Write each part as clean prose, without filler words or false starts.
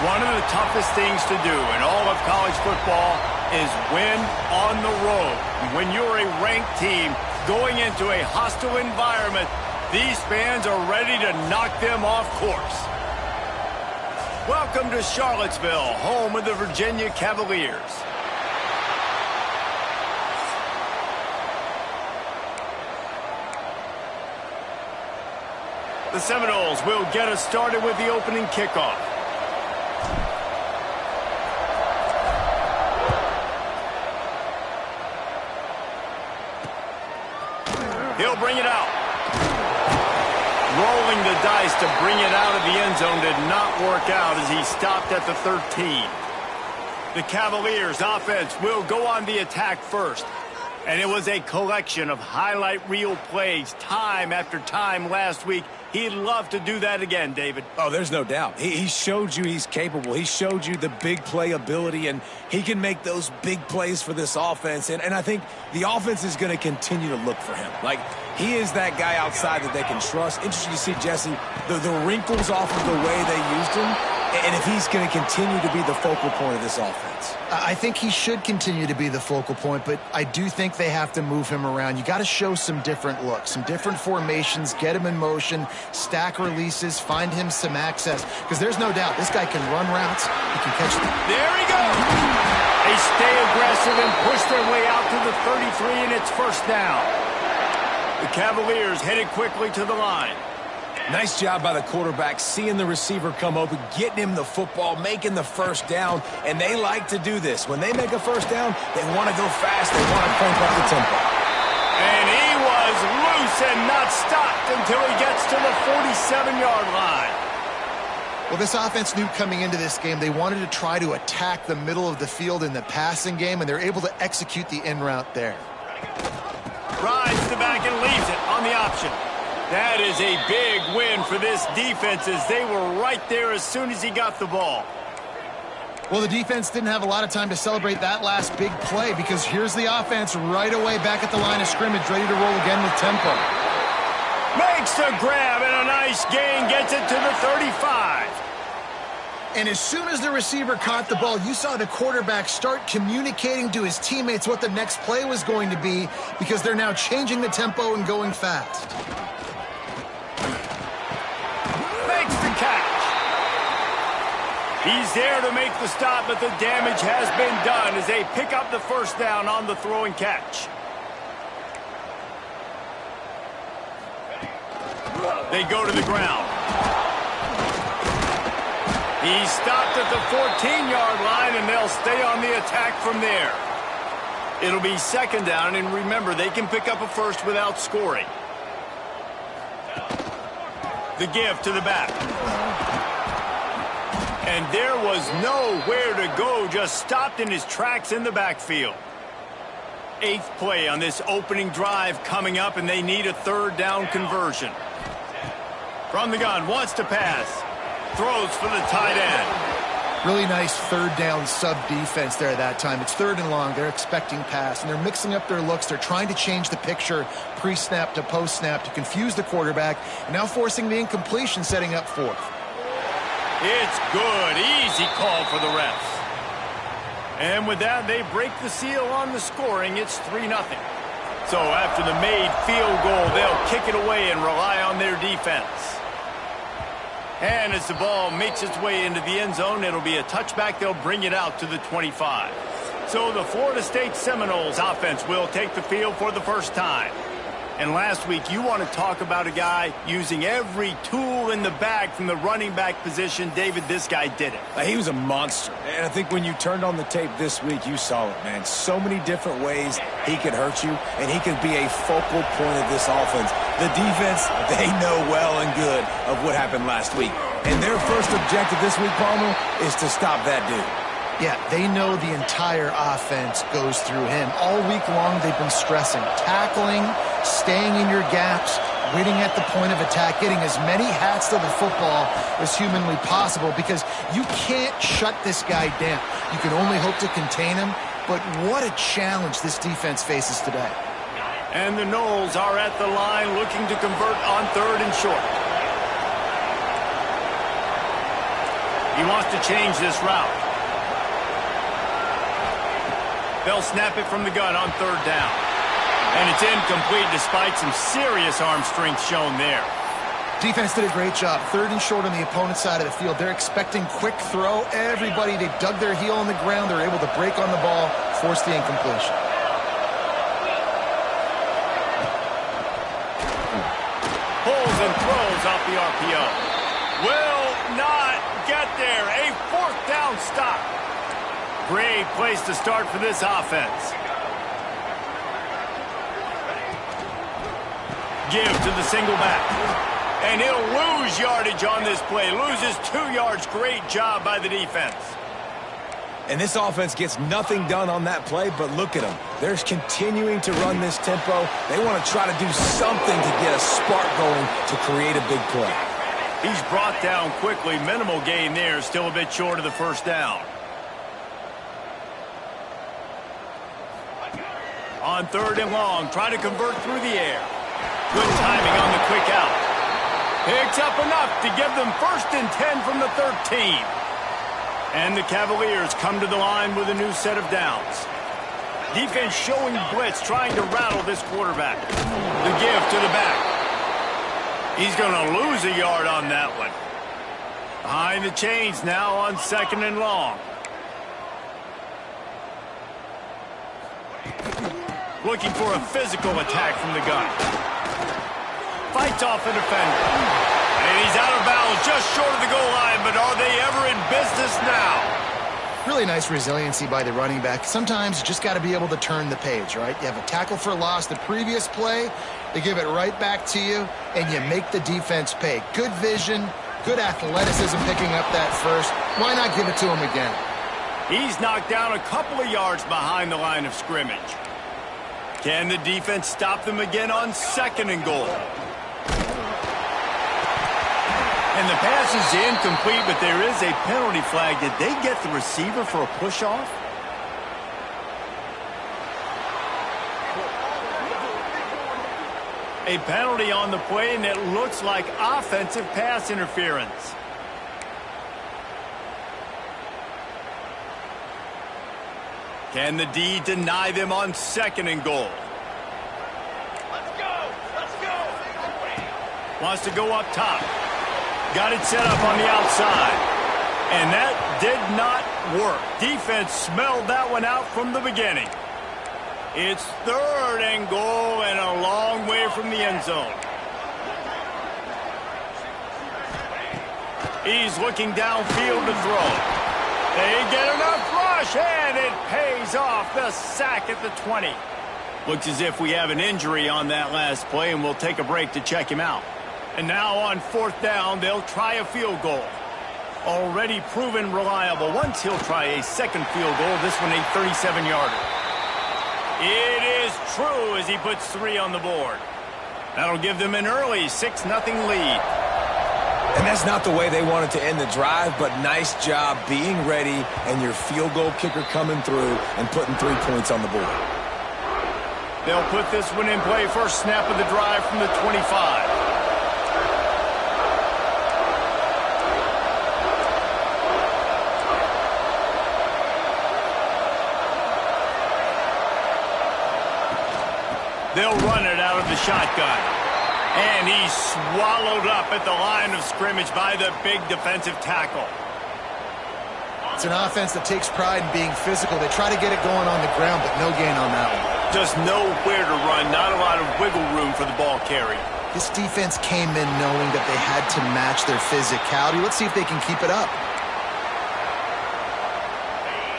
One of the toughest things to do in all of college football is win on the road. When you're a ranked team going into a hostile environment, these fans are ready to knock them off course. Welcome to Charlottesville, home of the Virginia Cavaliers. The Seminoles will get us started with the opening kickoff. He'll bring it out. Rolling the dice to bring it out of the end zone did not work out as he stopped at the 13. The Cavaliers offense will go on the attack first. And it was a collection of highlight reel plays time after time last week. He'd love to do that again, David. Oh, there's no doubt. He showed you he's capable. He showed you the big play ability, and he can make those big plays for this offense. And I think the offense is going to continue to look for him. Like, he is that guy outside that they can trust. Interesting to see, Jesse, the wrinkles off of the way they used him, and if he's going to continue to be the focal point of this offense. I think he should continue to be the focal point, but I do think they have to move him around. You got to show some different looks, some different formations, get him in motion, stack releases, find him some access, because there's no doubt this guy can run routes, he can catch them. There he goes! They stay aggressive and push their way out to the 33, and it's first down. The Cavaliers headed quickly to the line. Nice job by the quarterback, seeing the receiver come open, getting him the football, making the first down, and they like to do this. When they make a first down, they want to go fast, they want to crank up the tempo. And he was loose and not stopped until he gets to the 47-yard line. Well, this offense knew coming into this game they wanted to try to attack the middle of the field in the passing game, and they're able to execute the in route there. Rides to the back and leaves it on the option. That is a big win for this defense as they were right there as soon as he got the ball. Well, the defense didn't have a lot of time to celebrate that last big play because here's the offense right away back at the line of scrimmage, ready to roll again with tempo. Makes the grab and a nice gain, gets it to the 35. And as soon as the receiver caught the ball, you saw the quarterback start communicating to his teammates what the next play was going to be because they're now changing the tempo and going fast. He's there to make the stop, but the damage has been done as they pick up the first down on the throw and catch. They go to the ground. He's stopped at the 14-yard line, and they'll stay on the attack from there. It'll be second down, and remember, they can pick up a first without scoring. The give to the back. And there was nowhere to go, just stopped in his tracks in the backfield. 8th play on this opening drive coming up, and they need a third down conversion. From the gun, wants to pass. Throws for the tight end. Really nice third down sub-defense there at that time. It's third and long. They're expecting pass, and they're mixing up their looks. They're trying to change the picture pre-snap to post-snap to confuse the quarterback, and now forcing the incompletion, setting up fourth. It's good. Easy call for the refs. And with that, they break the seal on the scoring. It's 3-0. So after the made field goal, they'll kick it away and rely on their defense. And as the ball makes its way into the end zone, it'll be a touchback. They'll bring it out to the 25. So the Florida State Seminoles offense will take the field for the first time. And last week, you want to talk about a guy using every tool in the bag from the running back position. David, this guy did it. He was a monster. And I think when you turned on the tape this week, you saw it, man. So many different ways he could hurt you, and he could be a focal point of this offense. The defense, they know well and good of what happened last week. And their first objective this week, Palmer, is to stop that dude. Yeah, they know the entire offense goes through him. All week long, they've been stressing tackling, staying in your gaps, waiting at the point of attack, getting as many hats to the football as humanly possible because you can't shut this guy down. You can only hope to contain him, but what a challenge this defense faces today. And the Noles are at the line looking to convert on 3rd and short. He wants to change this route. They'll snap it from the gun on third down. And it's incomplete despite some serious arm strength shown there. Defense did a great job. Third and short on the opponent's side of the field. They're expecting quick throw. Everybody, they dug their heel on the ground. They're able to break on the ball, force the incompletion. Pulls and throws off the RPO. Will not get there. A fourth down stop. Great place to start for this offense. Give to the single back. And he'll lose yardage on this play. Loses 2 yards. Great job by the defense. And this offense gets nothing done on that play, but look at them. They're continuing to run this tempo. They want to try to do something to get a spark going to create a big play. He's brought down quickly. Minimal gain there. Still a bit short of the first down. On third and long, try to convert through the air. Good timing on the quick out. Picks up enough to give them 1st and 10 from the 13. And the Cavaliers come to the line with a new set of downs. Defense showing blitz, trying to rattle this quarterback. The give to the back. He's going to lose a yard on that one. Behind the chains now on 2nd and long. Looking for a physical attack from the gun. Fights off a defender. And he's out of bounds just short of the goal line, but are they ever in business now? Really nice resiliency by the running back. Sometimes you just got to be able to turn the page, right? You have a tackle for loss the previous play, they give it right back to you, and you make the defense pay. Good vision, good athleticism picking up that first. Why not give it to him again? He's knocked down a couple of yards behind the line of scrimmage. Can the defense stop them again on 2nd and goal? And the pass is incomplete, but there is a penalty flag. Did they get the receiver for a push-off? A penalty on the play, and it looks like offensive pass interference. Can the D deny them on 2nd and goal? Let's go! Wants to go up top. Got it set up on the outside. And that did not work. Defense smelled that one out from the beginning. It's 3rd and goal and a long way from the end zone. He's looking downfield to throw. They get enough rush, and it pays off. The sack at the 20. Looks as if we have an injury on that last play, and we'll take a break to check him out. And now on 4th down, they'll try a field goal. Already proven reliable. Once he'll try a 2nd field goal, this one a 37-yarder. It is true as he puts 3 on the board. That'll give them an early 6-0 lead. And that's not the way they wanted to end the drive, but nice job being ready and your field goal kicker coming through and putting 3 points on the board. They'll put this one in play. First snap of the drive from the 25. They'll run it out of the shotgun. And he's swallowed up at the line of scrimmage by the big defensive tackle. It's an offense that takes pride in being physical. They try to get it going on the ground, but no gain on that one. Just nowhere to run. Not a lot of wiggle room for the ball carry. This defense came in knowing that they had to match their physicality. Let's see if they can keep it up.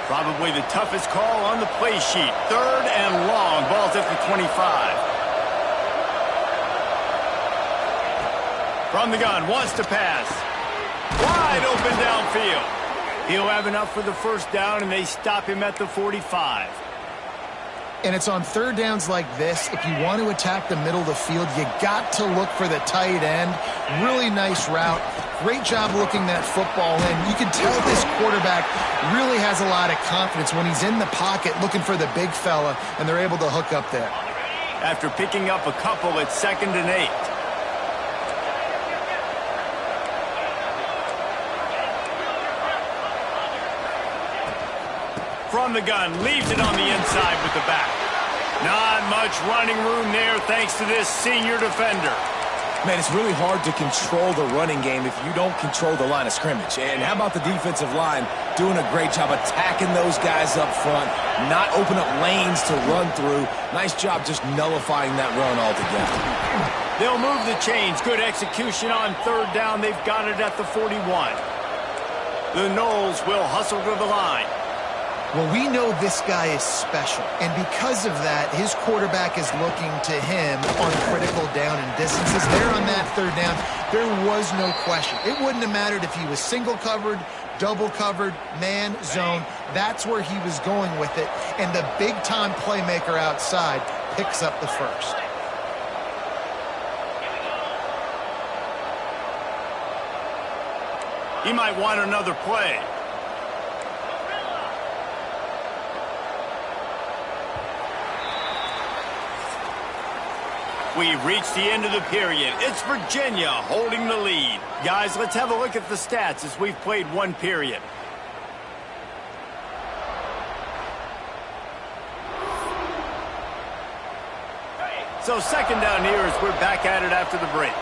Probably the toughest call on the play sheet. 3rd and long. Ball's at the 25. From the gun, wants to pass. Wide open downfield. He'll have enough for the first down, and they stop him at the 45. And it's on 3rd downs like this. If you want to attack the middle of the field, you got to look for the tight end. Really nice route. Great job looking that football in. You can tell this quarterback really has a lot of confidence when he's in the pocket looking for the big fella, and they're able to hook up there. After picking up a couple at 2nd and 8. From the gun, leaves it on the inside with the back. Not much running room there thanks to this senior defender. Man, it's really hard to control the running game if you don't control the line of scrimmage. And how about the defensive line doing a great job attacking those guys up front, not open up lanes to run through. Nice job just nullifying that run altogether. They'll move the chains. Good execution on third down. They've got it at the 41. The Noles will hustle to the line. Well, we know this guy is special, and because of that, his quarterback is looking to him on critical down and distances. There on that third down, there was no question. It wouldn't have mattered if he was single covered, double covered, man, zone. That's where he was going with it, and the big-time playmaker outside picks up the first. He might want another play. We've reached the end of the period. It's Virginia holding the lead. Guys, let's have a look at the stats as we've played one period. So second down here as we're back at it after the break.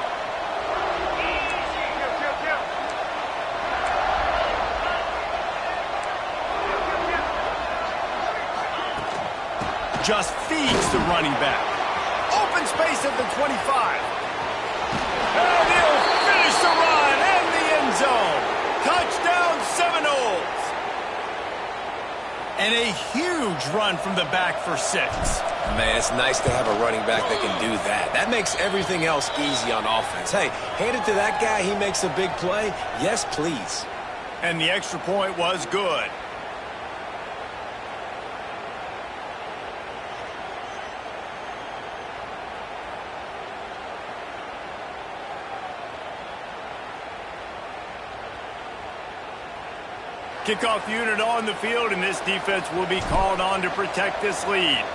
Just feeds the running back. Open space at the 25. And he'll finish the run in the end zone. Touchdown Seminoles. And a huge run from the back for 6. Man, it's nice to have a running back that can do that. That makes everything else easy on offense. Hey, hand it to that guy, he makes a big play. Yes, please. And the extra point was good. Kickoff unit on the field, and this defense will be called on to protect this lead.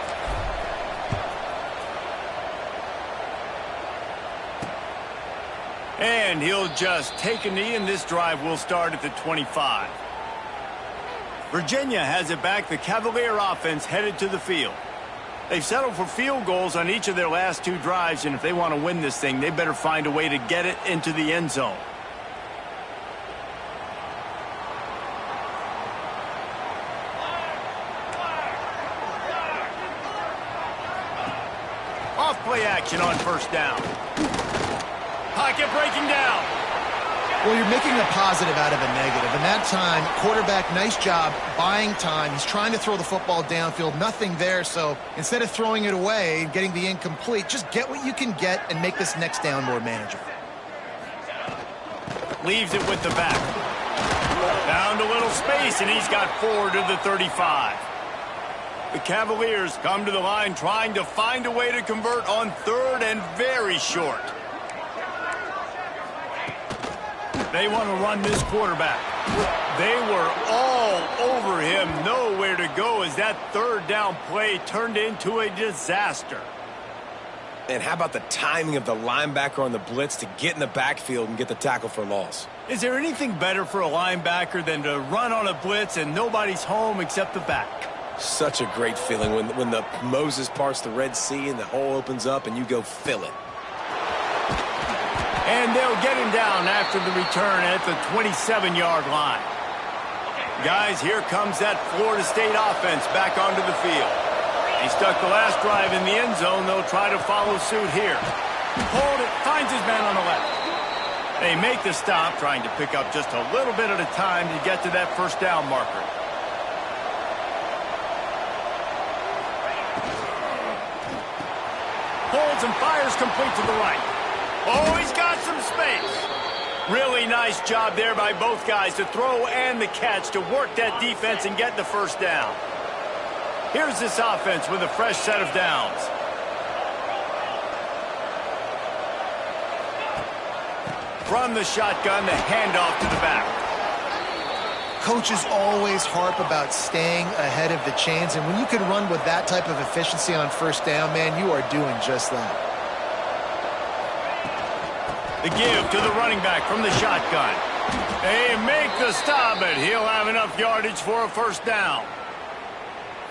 And he'll just take a knee, and this drive will start at the 25. Virginia has it back. The Cavalier offense headed to the field. They've settled for field goals on each of their last 2 drives, and if they want to win this thing, they better find a way to get it into the end zone. Off-play action on first down. Pocket breaking down. Well, you're making a positive out of a negative. And that time, quarterback, nice job buying time. He's trying to throw the football downfield. Nothing there. So instead of throwing it away and getting the incomplete, just get what you can get and make this next down more manageable. Leaves it with the back. Found a little space, and he's got 4 to the 35. The Cavaliers come to the line trying to find a way to convert on third and very short. They want to run this quarterback. They were all over him, nowhere to go as that third down play turned into a disaster. And how about the timing of the linebacker on the blitz to get in the backfield and get the tackle for loss? Is there anything better for a linebacker than to run on a blitz and nobody's home except the back? Such a great feeling when the Moses parts the Red Sea and the hole opens up and you go fill it. And they'll get him down after the return at the 27-yard line. Guys, here comes that Florida State offense back onto the field. He stuck the last drive in the end zone. They'll try to follow suit here. Hold it, finds his man on the left. They make the stop, trying to pick up just a little bit at a time to get to that first down marker. Holds and fires complete to the right. Oh, he's got some space. Really nice job there by both guys to throw and the catch to work that defense and get the first down. Here's this offense with a fresh set of downs. From the shotgun, the handoff to the back. Coaches always harp about staying ahead of the chains, and when you can run with that type of efficiency on first down, man, you are doing just that. The give to the running back from the shotgun. They make the stop, but he'll have enough yardage for a first down.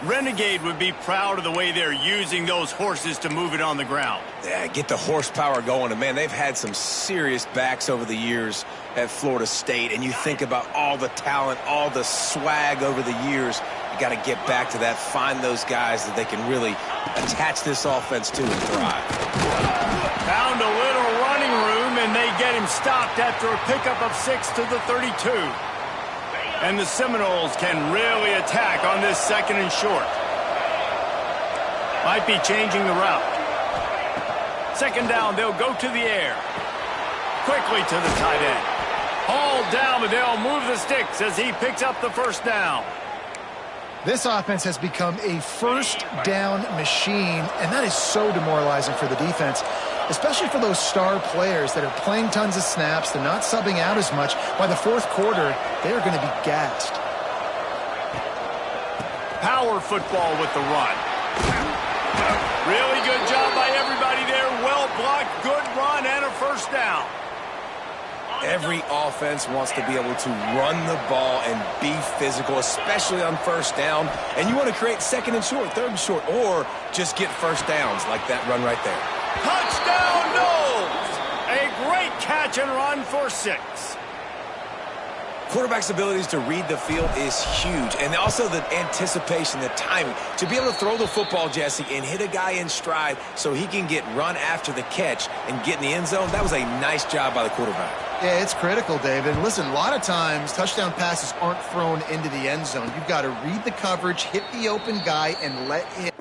Renegade would be proud of the way they're using those horses to move it on the ground. Yeah, get the horsepower going. And, man, they've had some serious backs over the years at Florida State. And you think about all the talent, all the swag over the years. You got to get back to that, find those guys that they can really attach this offense to and thrive. Found a little running room, and they get him stopped after a pickup of 6 to the 32. And the Seminoles can really attack on this 2nd and short. Might be changing the route. 2nd down, they'll go to the air. Quickly to the tight end. Hauled down, but they'll move the sticks as he picks up the 1st down. This offense has become a 1st down machine, and that is so demoralizing for the defense, especially for those star players that are playing tons of snaps. They're not subbing out as much. By the 4th quarter, they are going to be gassed. Power football with the run. Really good job by everybody there. Well blocked, good run, and a 1st down. Every offense wants to be able to run the ball and be physical, especially on 1st down. And you want to create 2nd and short, 3rd and short, or just get 1st downs like that run right there. Touchdown, Knowles! A great catch and run for 6. Quarterback's abilities to read the field is huge, and also the anticipation, the timing. To be able to throw the football, Jesse, and hit a guy in stride so he can get run after the catch and get in the end zone, that was a nice job by the quarterback. Yeah, it's critical, David. Listen, a lot of times touchdown passes aren't thrown into the end zone. You've got to read the coverage, hit the open guy, and let him.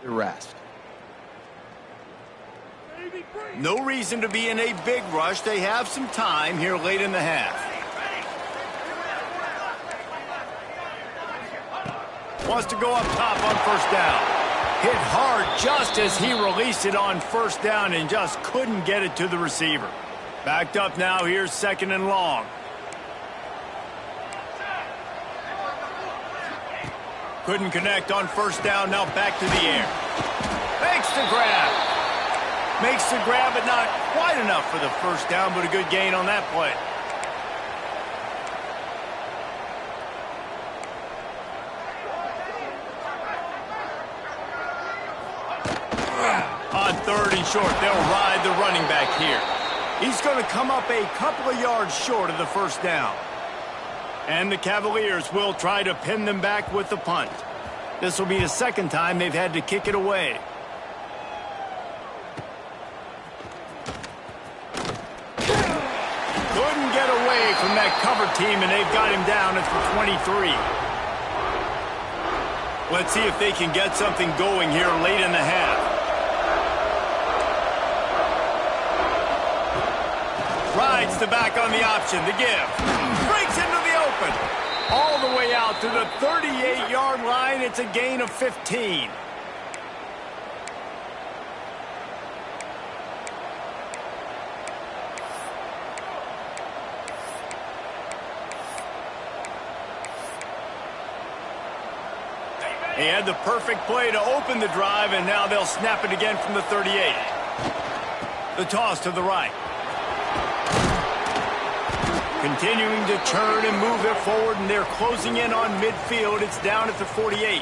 rest. No reason to be in a big rush. They have some time here late in the half. Wants to go up top on first down. Hit hard just as he released it on first down and just couldn't get it to the receiver. Backed up now. Here's second and long. Couldn't connect on first down. Now back to the air. Makes the grab. Makes the grab, but not quite enough for the first down, but a good gain on that play. On third and short, they'll ride the running back here. He's going to come up a couple of yards short of the first down. And the Cavaliers will try to pin them back with the punt. This will be the second time they've had to kick it away. Couldn't get away from that cover team, and they've got him down at the 23. Let's see if they can get something going here late in the half. Rides the back on the option, the give. Breaks into the open. All the way out to the 38-yard line. It's a gain of 15. He had the perfect play to open the drive, and now they'll snap it again from the 38. The toss to the right. Continuing to turn and move it forward, and they're closing in on midfield. It's down at the 48.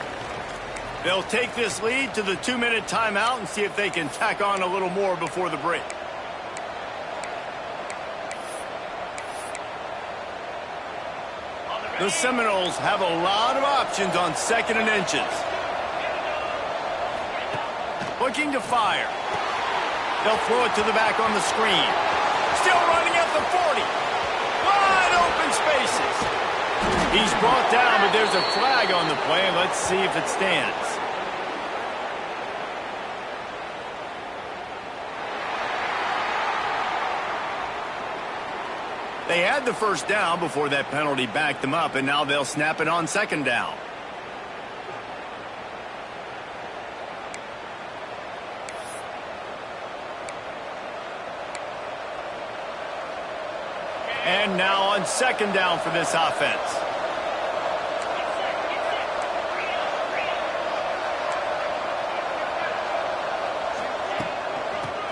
They'll take this lead to the 2-minute timeout and see if they can tack on a little more before the break. The Seminoles have a lot of options on second and inches. Looking to fire. They'll throw it to the back on the screen. Still running at the 40. Wide open spaces. He's brought down, but there's a flag on the play. Let's see if it stands. They had the first down before that penalty backed them up, and now they'll snap it on second down. And now on second down for this offense.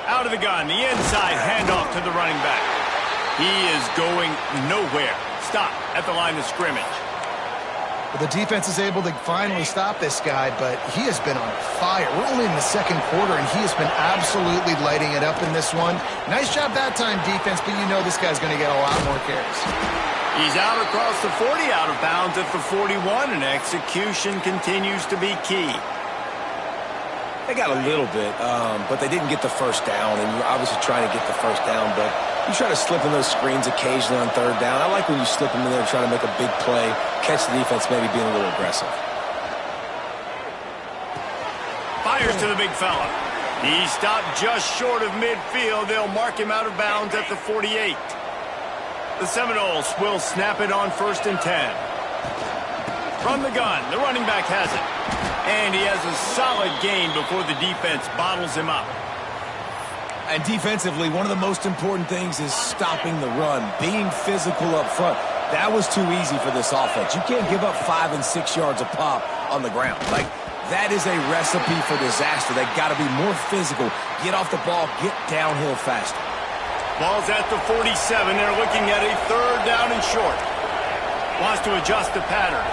Out of the gun, the inside handoff to the running back. He is going nowhere. Stop at the line of scrimmage. Well, the defense is able to finally stop this guy, but he has been on fire. We're only in the second quarter, and he has been absolutely lighting it up in this one. Nice job that time, defense, but you know this guy's going to get a lot more carries. He's out across the 40, out of bounds at the 41, and execution continues to be key. They got a little bit, but they didn't get the first down, and you're obviously trying to get the first down, but you try to slip in those screens occasionally on third down. I like when you slip them in there and try to make a big play, catch the defense maybe being a little aggressive. Fires to the big fella. He stopped just short of midfield. They'll mark him out of bounds at the 48. The Seminoles will snap it on 1st and 10. From the gun, the running back has it. And he has a solid gain before the defense bottles him up. And defensively, one of the most important things is stopping the run, being physical up front. That was too easy for this offense. You can't give up 5 and 6 yards a pop on the ground. Like, that is a recipe for disaster. They got to be more physical, get off the ball, get downhill faster. Ball's at the 47. They're looking at a third down and short. Wants to adjust the pattern.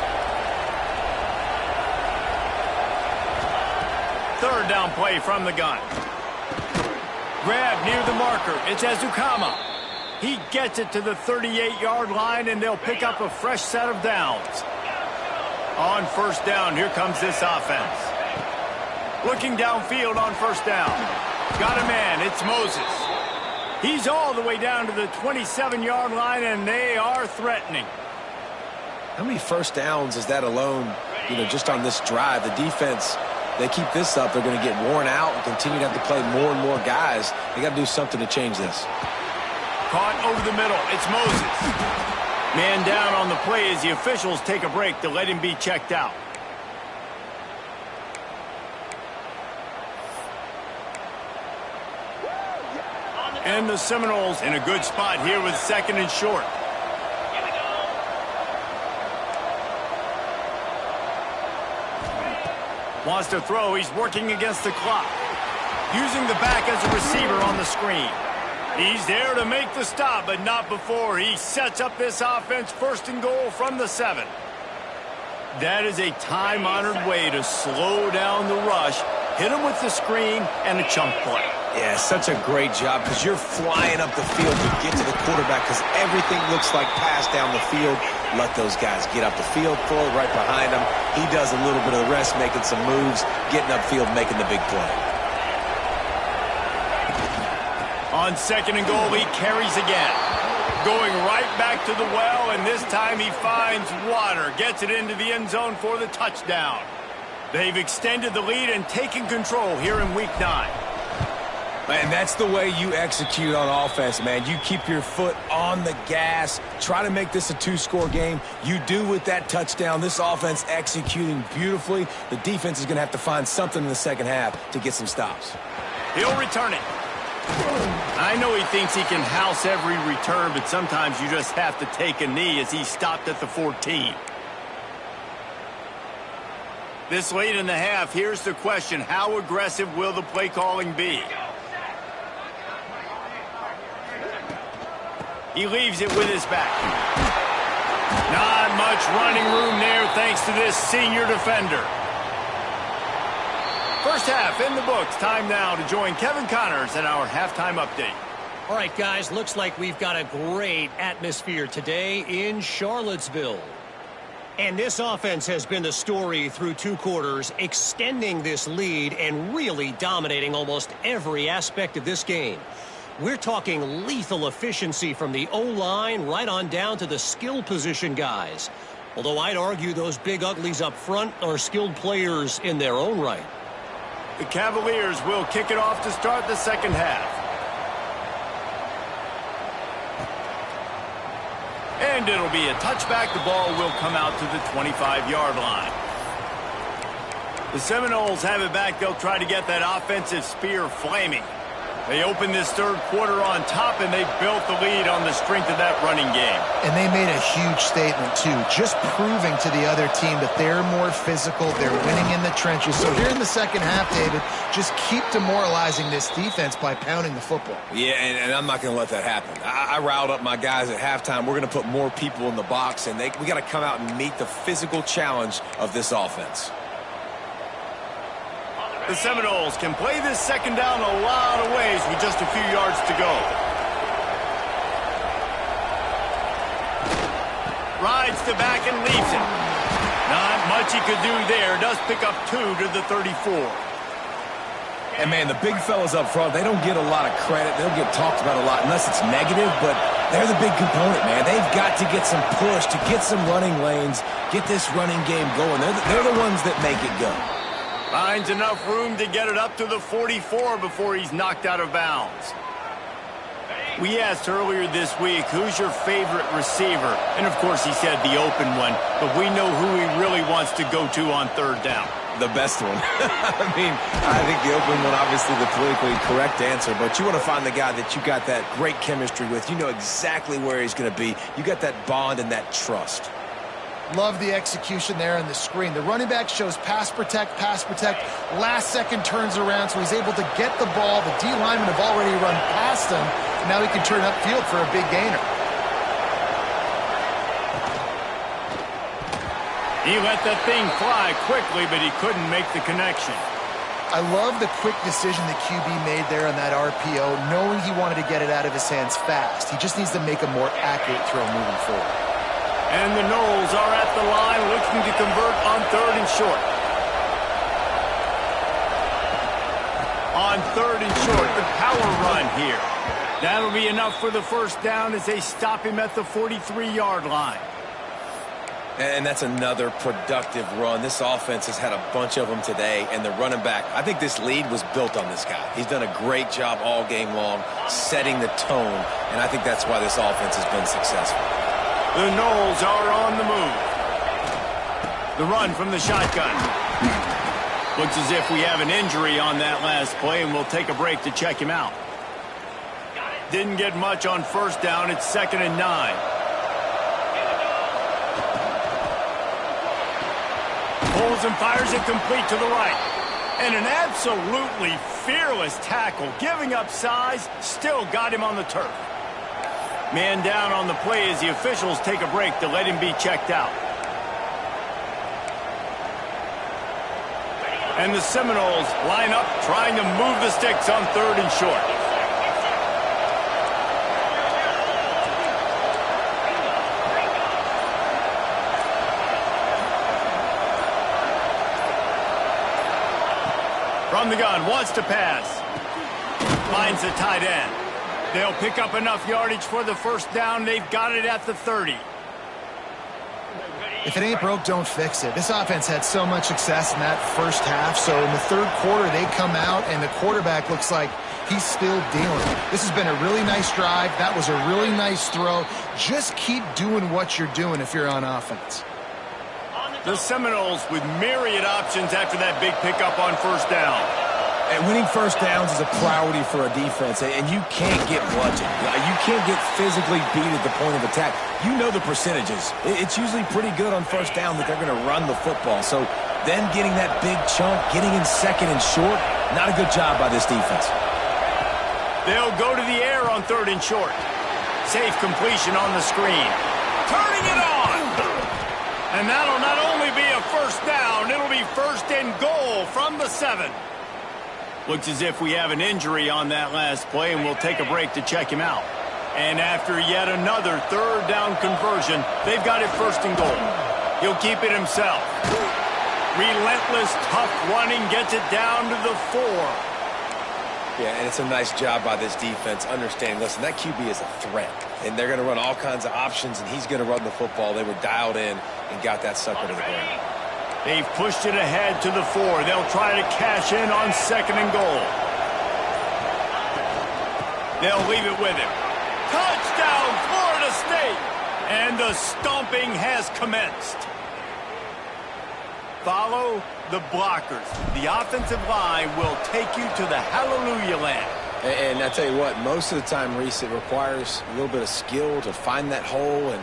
Third down play from the gun. Grab near the marker. It's Ezukama. He gets it to the 38-yard line, and they'll pick up a fresh set of downs. On first down, here comes this offense. Looking downfield on first down. Got a man. It's Moses. He's all the way down to the 27-yard line, and they are threatening. How many first downs is that alone, just on this drive? The defense they keep this up, they're going to get worn out and continue to have to play more and more guys. They got to do something to change this. Caught over the middle. It's Moses. Man down on the play as the officials take a break to let him be checked out. And the Seminoles in a good spot here with 2nd and short. Wants to throw. He's working against the clock. Using the back as a receiver on the screen. He's there to make the stop, but not before he sets up this offense 1st and goal from the 7. That is a time-honored way to slow down the rush, hit him with the screen, and a chunk play. Yeah, such a great job because you're flying up the field to get to the quarterback because everything looks like pass down the field. Let those guys get up the field, throw it right behind him. He does a little bit of the rest, making some moves, getting upfield, making the big play. On 2nd and goal, he carries again. Going right back to the well, and this time he finds water. Gets it into the end zone for the touchdown. They've extended the lead and taken control here in Week 9. Man, that's the way you execute on offense, man. You keep your foot on the gas. Try to make this a 2-score game. You do with that touchdown. This offense executing beautifully. The defense is going to have to find something in the second half to get some stops. He'll return it. I know he thinks he can house every return, but sometimes you just have to take a knee as he stopped at the 14. This late in the half, here's the question. How aggressive will the play calling be? He leaves it with his back. Not much running room there thanks to this senior defender. First half in the books. Time now to join Kevin Connors in our halftime update. All right, guys, looks like we've got a great atmosphere today in Charlottesville. And this offense has been the story through 2 quarters, extending this lead and really dominating almost every aspect of this game. We're talking lethal efficiency from the O-line right on down to the skill position guys. Although I'd argue those big uglies up front are skilled players in their own right. The Cavaliers will kick it off to start the second half. And it'll be a touchback. The ball will come out to the 25-yard line. The Seminoles have it back. They'll try to get that offensive spear flaming. They open this 3rd quarter on top, and they built the lead on the strength of that running game. And they made a huge statement, too, just proving to the other team that they're more physical, they're winning in the trenches. So here in the second half, David, just keep demoralizing this defense by pounding the football. Yeah, and I'm not going to let that happen. I riled up my guys at halftime. We're going to put more people in the box, and we got to come out and meet the physical challenge of this offense. The Seminoles can play this second down a lot of ways with just a few yards to go. Rides to back and leaves it. Not much he could do there. Does pick up 2 to the 34. And, man, the big fellas up front, they don't get a lot of credit. They don't get talked about a lot unless it's negative, but they're the big component, man. They've got to get some push, to get some running lanes, get this running game going. They're the ones that make it go. Finds enough room to get it up to the 44 before he's knocked out of bounds. We asked earlier this week, who's your favorite receiver? And, of course, he said the open one, but we know who he really wants to go to on 3rd down. The best one. I think the open one, obviously the politically correct answer, but you want to find the guy that you got that great chemistry with. You know exactly where he's going to be. You got that bond and that trust. Love the execution there on the screen. The running back shows pass protect, last second turns around, so he's able to get the ball. The D linemen have already run past him, and now he can turn upfield for a big gainer. He let that thing fly quickly, but he couldn't make the connection. I love the quick decision the QB made there on that RPO, knowing he wanted to get it out of his hands fast. He just needs to make a more accurate throw moving forward. And the Noles are at the line looking to convert on 3rd and short. On 3rd and short, the power run here. That'll be enough for the first down as they stop him at the 43-yard line. And that's another productive run. This offense has had a bunch of them today, and the running back, I think this lead was built on this guy. He's done a great job all game long setting the tone, and I think that's why this offense has been successful. The Knowles are on the move. The run from the shotgun. Looks as if we have an injury on that last play, and we'll take a break to check him out. Didn't get much on first down. It's 2nd and 9. Pulls and fires it complete to the right. And an absolutely fearless tackle. Giving up size, still got him on the turf. Man down on the play as the officials take a break to let him be checked out. And the Seminoles line up trying to move the sticks on 3rd and short. From the gun, wants to pass. Finds the tight end. They'll pick up enough yardage for the first down. They've got it at the 30. If it ain't broke, don't fix it. This offense had so much success in that first half, so in the third quarter they come out and the quarterback looks like he's still dealing. This has been a really nice drive. That was a really nice throw. Just keep doing what you're doing if you're on offense. The Seminoles with myriad options after that big pickup on first down. And winning first downs is a priority for a defense, and you can't get bludgeoned. You can't get physically beat at the point of attack. You know the percentages. It's usually pretty good on first down that they're going to run the football. So them getting that big chunk, getting in 2nd and short, not a good job by this defense. They'll go to the air on 3rd and short. Safe completion on the screen. Turning it on! And that'll not only be a first down, it'll be 1st and goal from the 7. Looks as if we have an injury on that last play, and we'll take a break to check him out. And after yet another 3rd down conversion, they've got it 1st and goal. He'll keep it himself. Relentless, tough running gets it down to the 4. Yeah, and it's a nice job by this defense understanding, listen, that QB is a threat, and they're going to run all kinds of options, and he's going to run the football. They were dialed in and got that sucker to the ground. They've pushed it ahead to the 4. They'll try to cash in on 2nd and goal. They'll leave it with him. Touchdown, Florida State! And the stomping has commenced. Follow the blockers. The offensive line will take you to the hallelujah land. And I tell you what, most of the time, Reese, it requires a little bit of skill to find that hole and,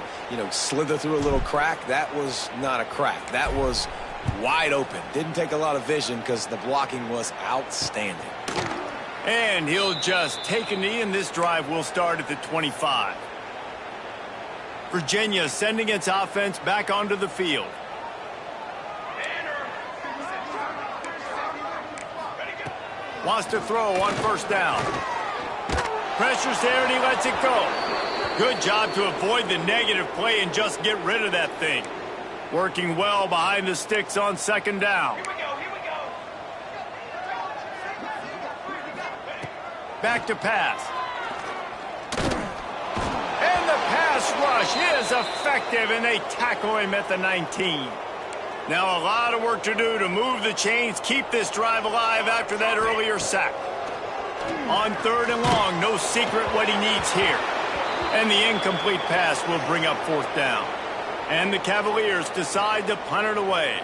slither through a little crack. That was not a crack. That was wide open. Didn't take a lot of vision because the blocking was outstanding. And he'll just take a knee, and this drive will start at the 25. Virginia sending its offense back onto the field. Wants to throw on first down. Pressure's there, and he lets it go. Good job to avoid the negative play and just get rid of that thing. Working well behind the sticks on 2nd down. Here we go. Back to pass. And the pass rush is effective, and they tackle him at the 19. Now a lot of work to do to move the chains, keep this drive alive after that earlier sack. On 3rd and long, no secret what he needs here. And the incomplete pass will bring up 4th down. And the Cavaliers decide to punt it away.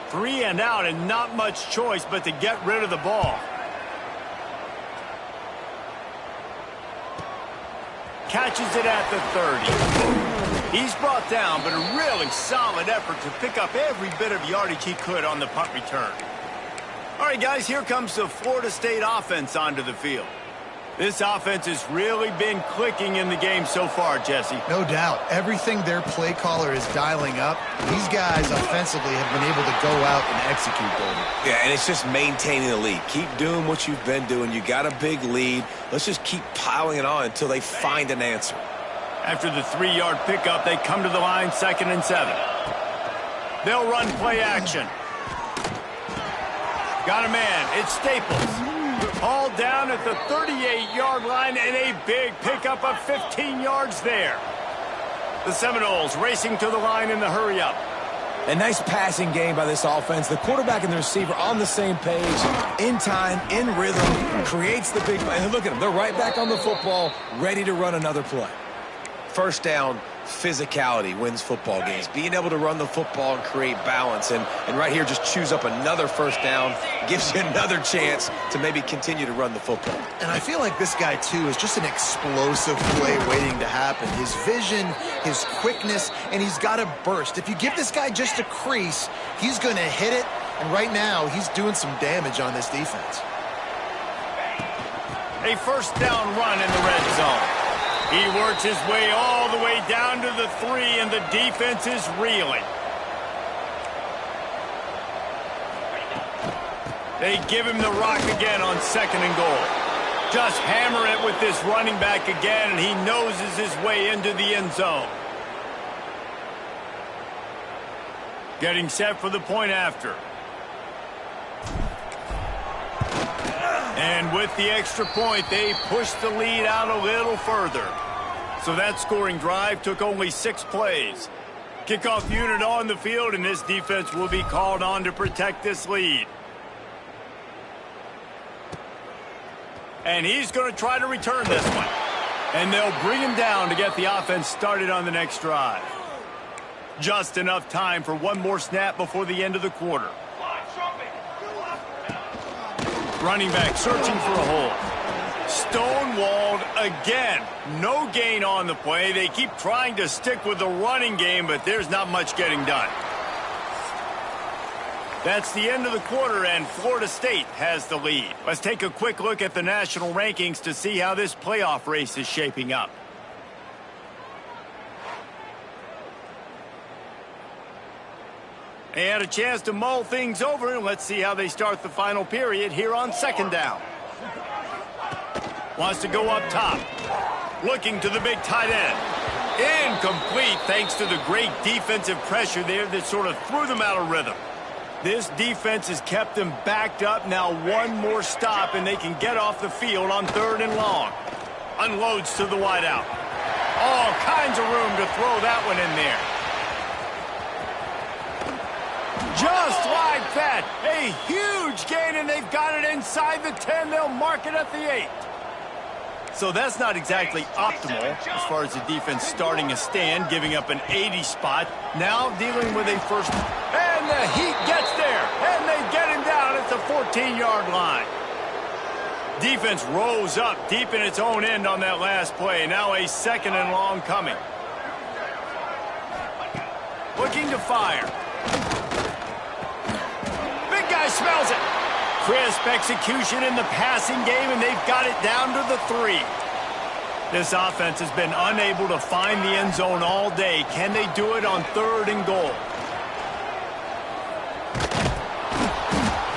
3 and out, and not much choice but to get rid of the ball. Catches it at the 30. He's brought down, but a really solid effort to pick up every bit of yardage he could on the punt return. All right, guys, here comes the Florida State offense onto the field. This offense has really been clicking in the game so far, Jesse. No doubt. Everything their play caller is dialing up, these guys offensively have been able to go out and execute, Golden. Yeah, and it's just maintaining the lead. Keep doing what you've been doing. You got a big lead. Let's just keep piling it on until they find an answer. After the 3-yard pickup, they come to the line 2nd and 7. They'll run play action. Got a man. It's Staples. Hauled down at the 38-yard line, and a big pickup of 15 yards there. The Seminoles racing to the line in the hurry-up. A nice passing game by this offense. The quarterback and the receiver on the same page, in time, in rhythm, creates the big play. And look at them. They're right back on the football, ready to run another play. First down, physicality wins football games. Being able to run the football and create balance. And right here, just choose up another first down. Gives you another chance to maybe continue to run the football. And I feel like this guy, too, is just an explosive play waiting to happen. His vision, his quickness, and he's got a burst. If you give this guy just a crease, he's going to hit it. And right now, he's doing some damage on this defense. A first down run in the red zone. He works his way all the way down to the 3, and the defense is reeling. They give him the rock again on 2nd and goal. Just hammer it with this running back again, and he noses his way into the end zone. Getting set for the point after. And with the extra point, they push the lead out a little further. So that scoring drive took only 6 plays. Kickoff unit on the field, and this defense will be called on to protect this lead. And he's going to try to return this one. And they'll bring him down to get the offense started on the next drive. Just enough time for one more snap before the end of the quarter. Running back searching for a hole. Stonewalled again. No gain on the play. They keep trying to stick with the running game, but there's not much getting done. That's the end of the quarter, and Florida State has the lead. Let's take a quick look at the national rankings to see how this playoff race is shaping up. They had a chance to mull things over, and let's see how they start the final period here on 2nd down. Wants to go up top. Looking to the big tight end. Incomplete thanks to the great defensive pressure there that sort of threw them out of rhythm. This defense has kept them backed up. Now one more stop, and they can get off the field on 3rd and long. Unloads to the wideout. All kinds of room to throw that one in there. Just like that, a huge gain, and they've got it inside the 10. They'll mark it at the 8. So that's not exactly optimal as far as the defense starting a stand, giving up an 80 spot. Now dealing with a first, and the heat gets there, and they get him down at the 14-yard line. Defense rose up deep in its own end on that last play. Now a 2nd and long coming. Looking to fire. Smells it. Crisp execution in the passing game, and they've got it down to the 3. This offense has been unable to find the end zone all day. Can they do it on 3rd and goal?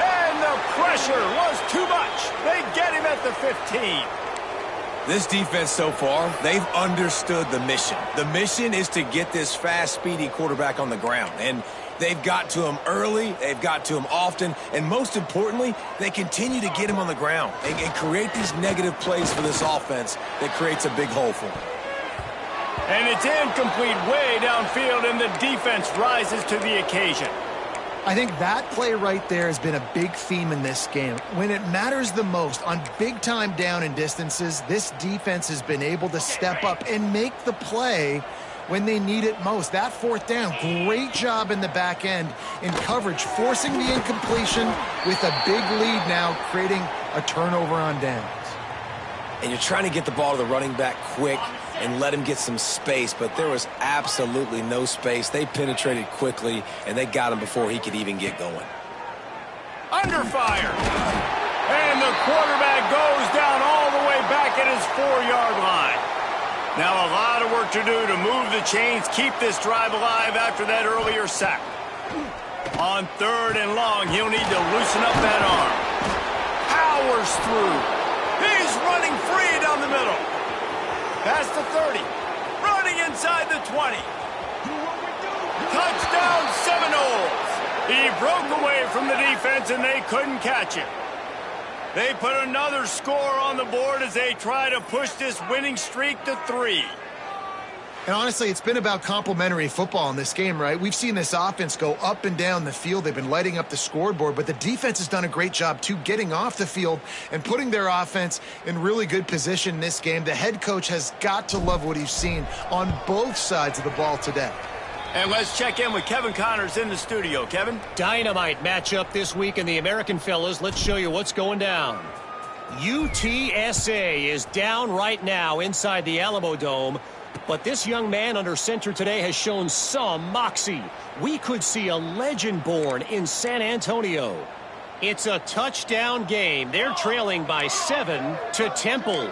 And the pressure was too much. They get him at the 15. This defense so far, they've understood the mission. The mission is to get this fast, speedy quarterback on the ground. And they've got to him early, they've got to him often, and most importantly, they continue to get him on the ground and create these negative plays for this offense that creates a big hole for them. And it's incomplete way downfield, and the defense rises to the occasion. I think that play right there has been a big theme in this game. When it matters the most, on big-time down and distances, this defense has been able to step up and make the play when they need it most. That 4th down, great job in the back end in coverage, forcing the incompletion with a big lead now, creating a turnover on downs. And you're trying to get the ball to the running back quick and let him get some space, but there was absolutely no space. They penetrated quickly, and they got him before he could even get going. Under fire. And the quarterback goes down all the way back at his 4-yard line. Now a lot of work to do to move the chains, keep this drive alive after that earlier sack. On 3rd and long, he'll need to loosen up that arm. Powers through. He's running free down the middle. Past the 30. Running inside the 20. Touchdown Seminoles. He broke away from the defense, and they couldn't catch him. They put another score on the board as they try to push this winning streak to 3. And honestly, it's been about complementary football in this game, right? We've seen this offense go up and down the field. They've been lighting up the scoreboard, but the defense has done a great job, too, getting off the field and putting their offense in really good position in this game. The head coach has got to love what he's seen on both sides of the ball today. And let's check in with Kevin Connors in the studio. Kevin? Dynamite matchup this week in the American, fellas. Let's show you what's going down. UTSA is down right now inside the Alamo Dome. But this young man under center today has shown some moxie. We could see a legend born in San Antonio. It's a touchdown game. They're trailing by 7 to Temple.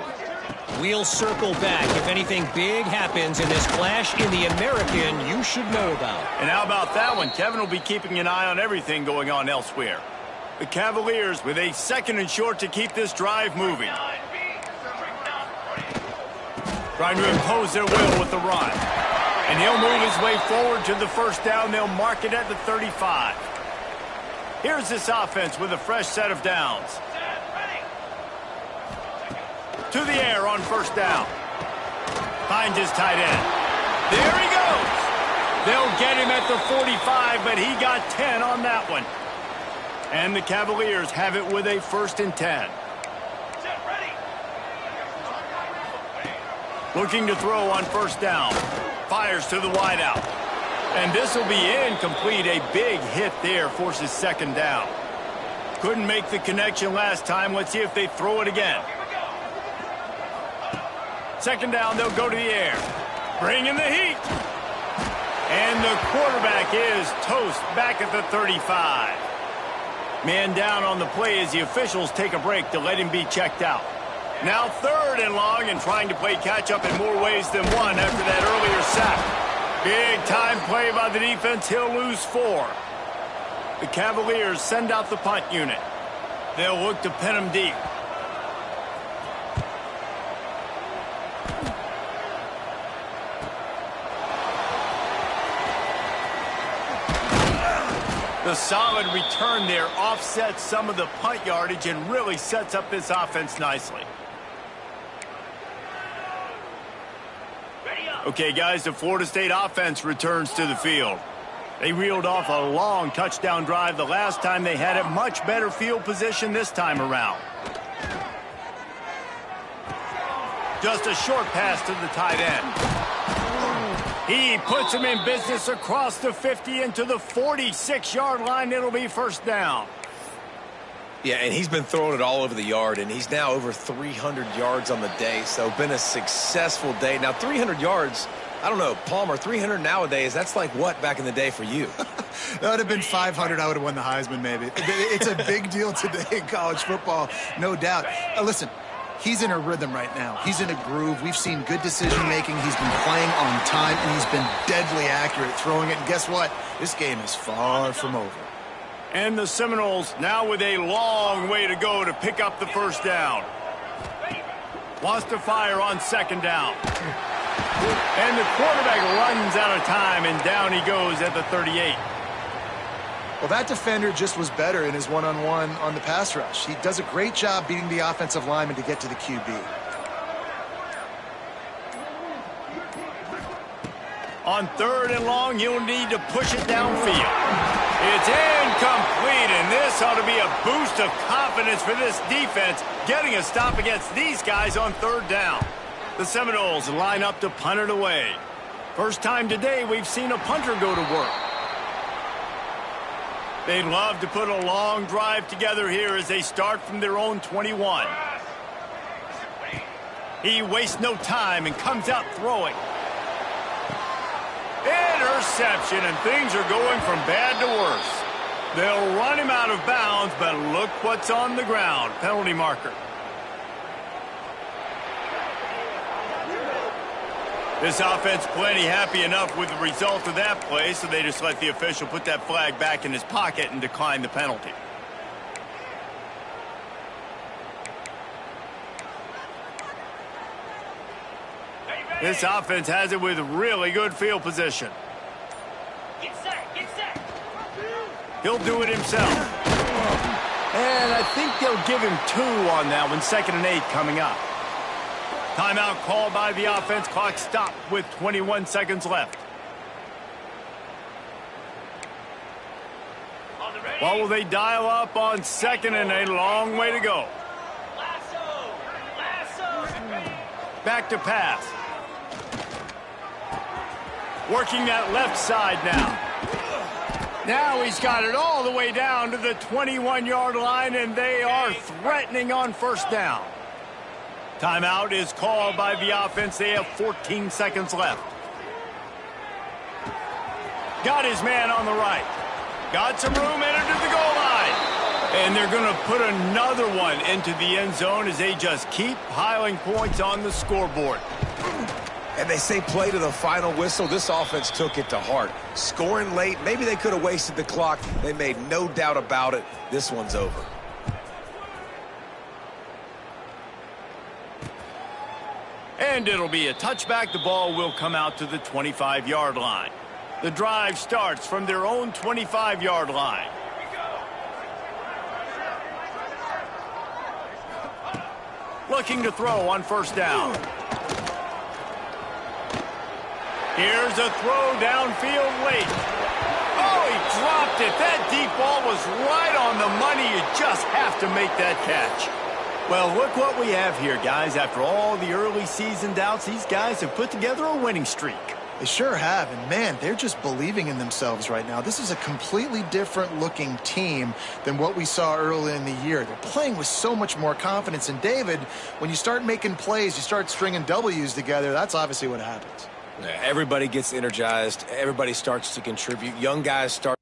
We'll circle back if anything big happens in this clash in the American you should know about. And how about that one? Kevin will be keeping an eye on everything going on elsewhere. The Cavaliers with a 2nd and short to keep this drive moving. Trying to impose their will with the run. And he'll move his way forward to the first down. They'll mark it at the 35. Here's this offense with a fresh set of downs. To the air on first down. Finds his tight end. There he goes. They'll get him at the 45, but he got 10 on that one. And the Cavaliers have it with a 1st and 10. Looking to throw on first down. Fires to the wideout. And this will be incomplete. A big hit there forces 2nd down. Couldn't make the connection last time. Let's see if they throw it again. 2nd down, they'll go to the air. Bring in the heat. And the quarterback is toast back at the 35. Man down on the play as the officials take a break to let him be checked out. Now 3rd and long and trying to play catch-up in more ways than one after that earlier sack. Big-time play by the defense. He'll lose 4. The Cavaliers send out the punt unit. They'll look to pin him deep. The solid return there offsets some of the punt yardage and really sets up this offense nicely. Okay, guys, the Florida State offense returns to the field. They reeled off a long touchdown drive the last time they had it. Much better field position this time around. Just a short pass to the tight end. He puts him in business across the 50 into the 46-yard line. It'll be first down. Yeah, and he's been throwing it all over the yard, and he's now over 300 yards on the day, so been a successful day. Now, 300 yards, I don't know, Palmer, 300 nowadays, that's like what back in the day for you? That would have been 500. I would have won the Heisman, maybe. It's a big deal today in college football, no doubt. Listen, he's in a rhythm right now. He's in a groove. We've seen good decision-making. He's been playing on time, and he's been deadly accurate throwing it. And guess what? This game is far from over. And the Seminoles now with a long way to go to pick up the first down. Wants to fire on 2nd down. And the quarterback runs out of time, and down he goes at the 38. Well, that defender just was better in his one-on-one on the pass rush. He does a great job beating the offensive lineman to get to the QB. On 3rd and long, you'll need to push it downfield. It's incomplete, and this ought to be a boost of confidence for this defense, getting a stop against these guys on 3rd down. The Seminoles line up to punt it away. First time today we've seen a punter go to work. They'd love to put a long drive together here as they start from their own 21. He wastes no time and comes out throwing. Interception, and things are going from bad to worse. They'll run him out of bounds, but look what's on the ground. Penalty marker. This offense plenty happy enough with the result of that play, so they just let the official put that flag back in his pocket and decline the penalty. This offense has it with really good field position. Get set. He'll do it himself. And I think they'll give him 2 on that one. 2nd and 8 coming up. Timeout called by the offense. Clock stopped with 21 seconds left. What will they dial up on second and a long way to go? Back to pass. Working that left side now. Now he's got it all the way down to the 21-yard line, and they are threatening on first down. Timeout is called by the offense. They have 14 seconds left. Got his man on the right. Got some room, entered to the goal line. And they're going to put another one into the end zone as they just keep piling points on the scoreboard. And they say play to the final whistle. This offense took it to heart. Scoring late, maybe they could have wasted the clock. They made no doubt about it. This one's over. And it'll be a touchback. The ball will come out to the 25-yard line. The drive starts from their own 25-yard line. Looking to throw on first down. Here's a throw downfield late. Oh, he dropped it. That deep ball was right on the money. You just have to make that catch. Well, look what we have here, guys. After all the early season doubts, these guys have put together a winning streak. They sure have, and man, they're just believing in themselves right now. This is a completely different looking team than what we saw early in the year. They're playing with so much more confidence, and David, when you start making plays, you start stringing W's together, that's obviously what happens. Everybody gets energized. Everybody starts to contribute. Young guys start